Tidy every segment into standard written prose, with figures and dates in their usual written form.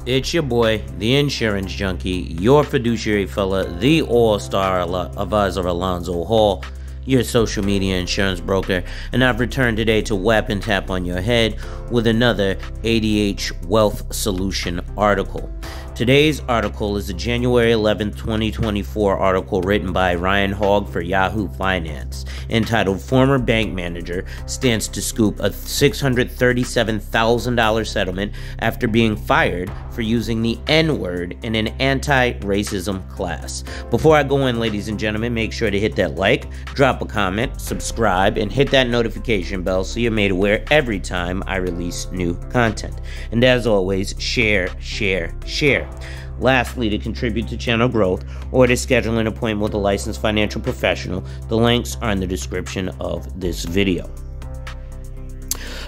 It's your boy, the insurance junkie, your fiduciary fella, the all-star advisor Alonzo Hall, your social media insurance broker, and I've returned today to whap and tap on your head with another ADH Wealth Solution article. Today's article is a January 11th, 2024 article written by Ryan Hogg for Yahoo Finance, entitled "Former Bank Manager Stands to Scoop a $637,000 Settlement After Being Fired for Using the N-Word in an Anti-Racism Class." Before I go in, ladies and gentlemen, make sure to hit that like, drop a comment, subscribe, and hit that notification bell so you're made aware every time I release new content. And as always, share. Lastly, to contribute to channel growth or to schedule an appointment with a licensed financial professional, the links are in the description of this video.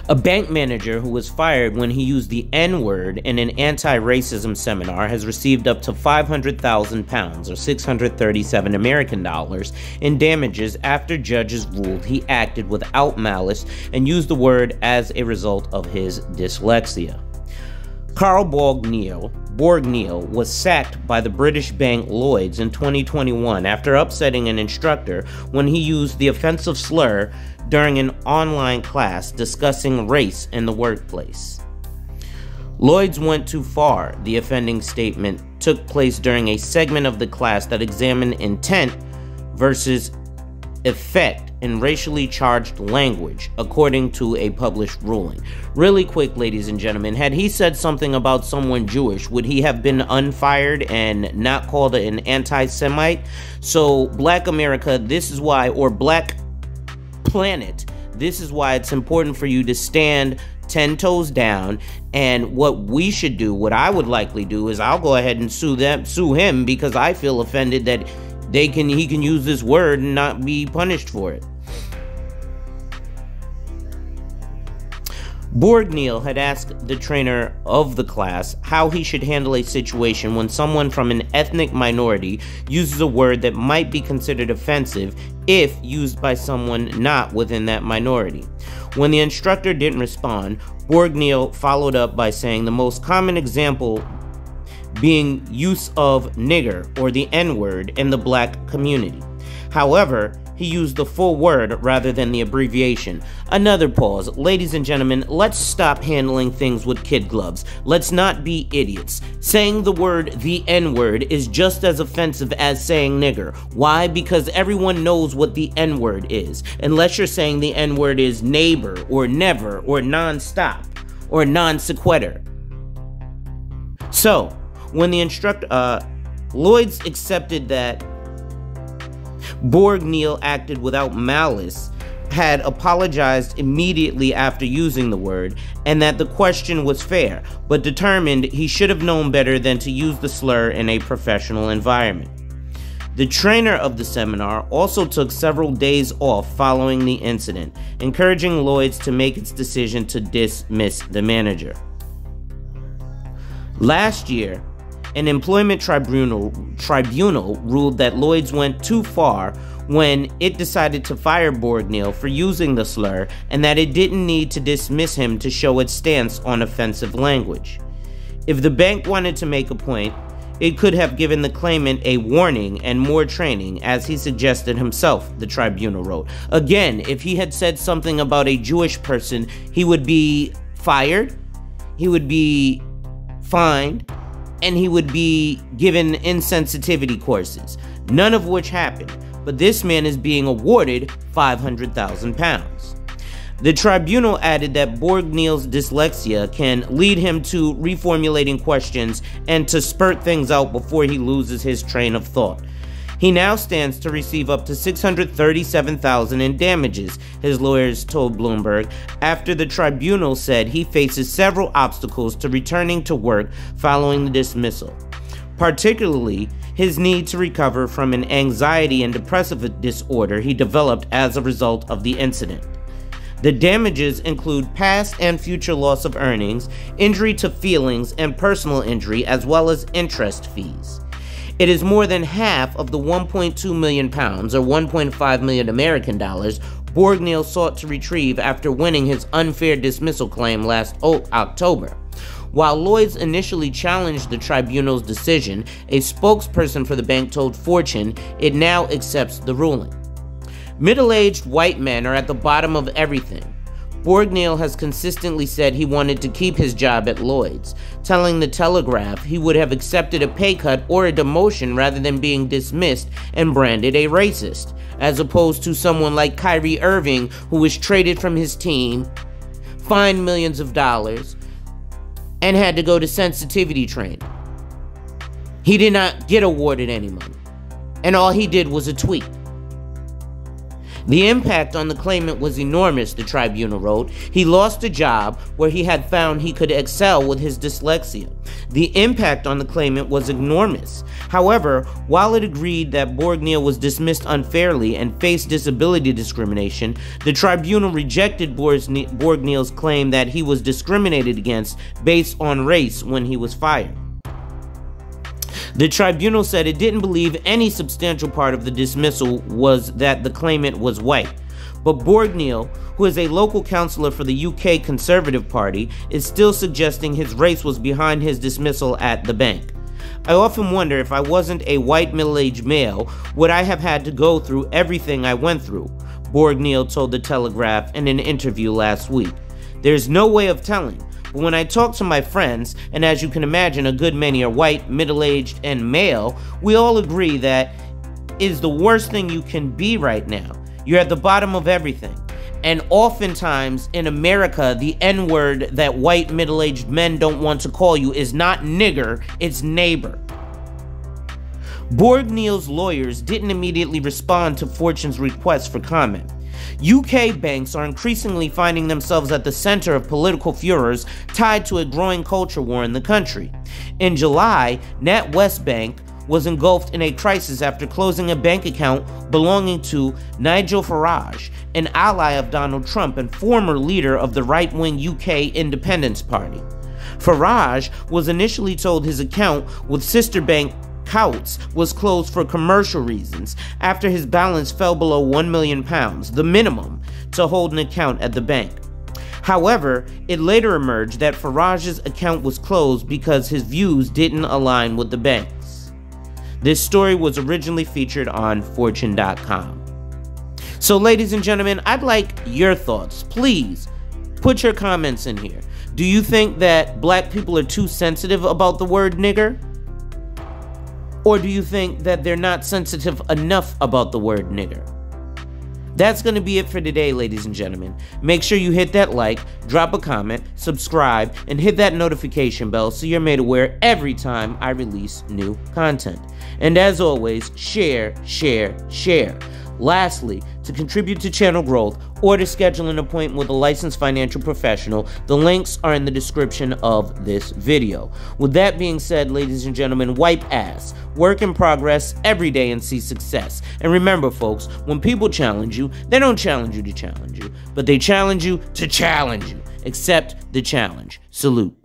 A bank manager who was fired when he used the N-word in an anti-racism seminar has received up to £500,000 or 637 American dollars in damages after judges ruled he acted without malice and used the word as a result of his dyslexia. Carl Borgneel was sacked by the British bank Lloyds in 2021 after upsetting an instructor when he used the offensive slur during an online class discussing race in the workplace. Lloyds went too far. The offending statement took place during a segment of the class that examined intent versus effect in racially charged language, according to a published ruling. Really quick, ladies and gentlemen, had he said something about someone Jewish, would he have been unfired and not called an anti-Semite? So, Black America, this is why, or Black Planet, this is why it's important for you to stand 10 toes down. And what we should do, what I would likely do, is I'll go ahead and sue him because I feel offended that he can use this word and not be punished for it. Borgneel had asked the trainer of the class how he should handle a situation when someone from an ethnic minority uses a word that might be considered offensive if used by someone not within that minority. When the instructor didn't respond, Borgneel followed up by saying the most common example being use of nigger or the N-word in the black community. However, he used the full word rather than the abbreviation. Another pause. Ladies and gentlemen, let's stop handling things with kid gloves. Let's not be idiots. Saying the word the N-word is just as offensive as saying nigger. Why? Because everyone knows what the N-word is. Unless you're saying the N-word is neighbor or never or non-stop or non-sequitur. So, when the instructor, Lloyds accepted that Borgneel acted without malice, had apologized immediately after using the word, and that the question was fair, but determined he should have known better than to use the slur in a professional environment. The trainer of the seminar also took several days off following the incident, encouraging Lloyds to make its decision to dismiss the manager. Last year, an employment tribunal ruled that Lloyds went too far when it decided to fire Borgneel for using the slur, and that it didn't need to dismiss him to show its stance on offensive language. If the bank wanted to make a point, it could have given the claimant a warning and more training, as he suggested himself, the tribunal wrote. Again, if he had said something about a Jewish person, he would be fired, he would be fined, and he would be given insensitivity courses, none of which happened, but this man is being awarded £500,000. The tribunal added that Borgneel's dyslexia can lead him to reformulating questions and to spurt things out before he loses his train of thought. He now stands to receive up to $637,000 in damages, his lawyers told Bloomberg, after the tribunal said he faces several obstacles to returning to work following the dismissal, particularly his need to recover from an anxiety and depressive disorder he developed as a result of the incident. The damages include past and future loss of earnings, injury to feelings, and personal injury, as well as interest fees. It is more than half of the £1.2 million, or 1.5 million American dollars, Borgneel sought to retrieve after winning his unfair dismissal claim last October. While Lloyds initially challenged the tribunal's decision, a spokesperson for the bank told Fortune it now accepts the ruling. Middle-aged white men are at the bottom of everything. Borgneel has consistently said he wanted to keep his job at Lloyds, telling the Telegraph he would have accepted a pay cut or a demotion rather than being dismissed and branded a racist, as opposed to someone like Kyrie Irving, who was traded from his team, fined millions of dollars, and had to go to sensitivity training. He did not get awarded any money, and all he did was a tweet. The impact on the claimant was enormous, the tribunal wrote. He lost a job where he had found he could excel with his dyslexia. The impact on the claimant was enormous. However, while it agreed that Borgneel was dismissed unfairly and faced disability discrimination, the tribunal rejected Borgneel's claim that he was discriminated against based on race when he was fired. The tribunal said it didn't believe any substantial part of the dismissal was that the claimant was white. But Borgneel, who is a local councillor for the UK Conservative Party, is still suggesting his race was behind his dismissal at the bank. I often wonder if I wasn't a white middle-aged male, would I have had to go through everything I went through, Borgneel told the Telegraph in an interview last week. There's no way of telling. But when I talk to my friends, and as you can imagine a good many are white, middle-aged, and male, we all agree that is the worst thing you can be right now. You're at the bottom of everything. And oftentimes in America, the N-word that white middle-aged men don't want to call you is not nigger, it's neighbor. Borgneel's lawyers didn't immediately respond to Fortune's request for comment. UK banks are increasingly finding themselves at the center of political furors tied to a growing culture war in the country. In July, NatWest Bank was engulfed in a crisis after closing a bank account belonging to Nigel Farage, an ally of Donald Trump and former leader of the right-wing UK Independence Party. Farage was initially told his account with sister bank Coutts was closed for commercial reasons after his balance fell below £1 million, the minimum to hold an account at the bank. However, it later emerged that Farage's account was closed because his views didn't align with the bank's. This story was originally featured on Fortune.com. So ladies and gentlemen, I'd like your thoughts. Please put your comments in here. Do you think that black people are too sensitive about the word nigger? Or do you think that they're not sensitive enough about the word nigger? That's going to be it for today, ladies and gentlemen. Make sure you hit that like, drop a comment, subscribe, and hit that notification bell so you're made aware every time I release new content. And as always, share, share, share. Lastly, to contribute to channel growth or to schedule an appointment with a licensed financial professional, the links are in the description of this video. With that being said, ladies and gentlemen, wipe ass, work in progress every day and see success. And remember, folks, when people challenge you, they don't challenge you to challenge you, but they challenge you to challenge you. Accept the challenge. Salute.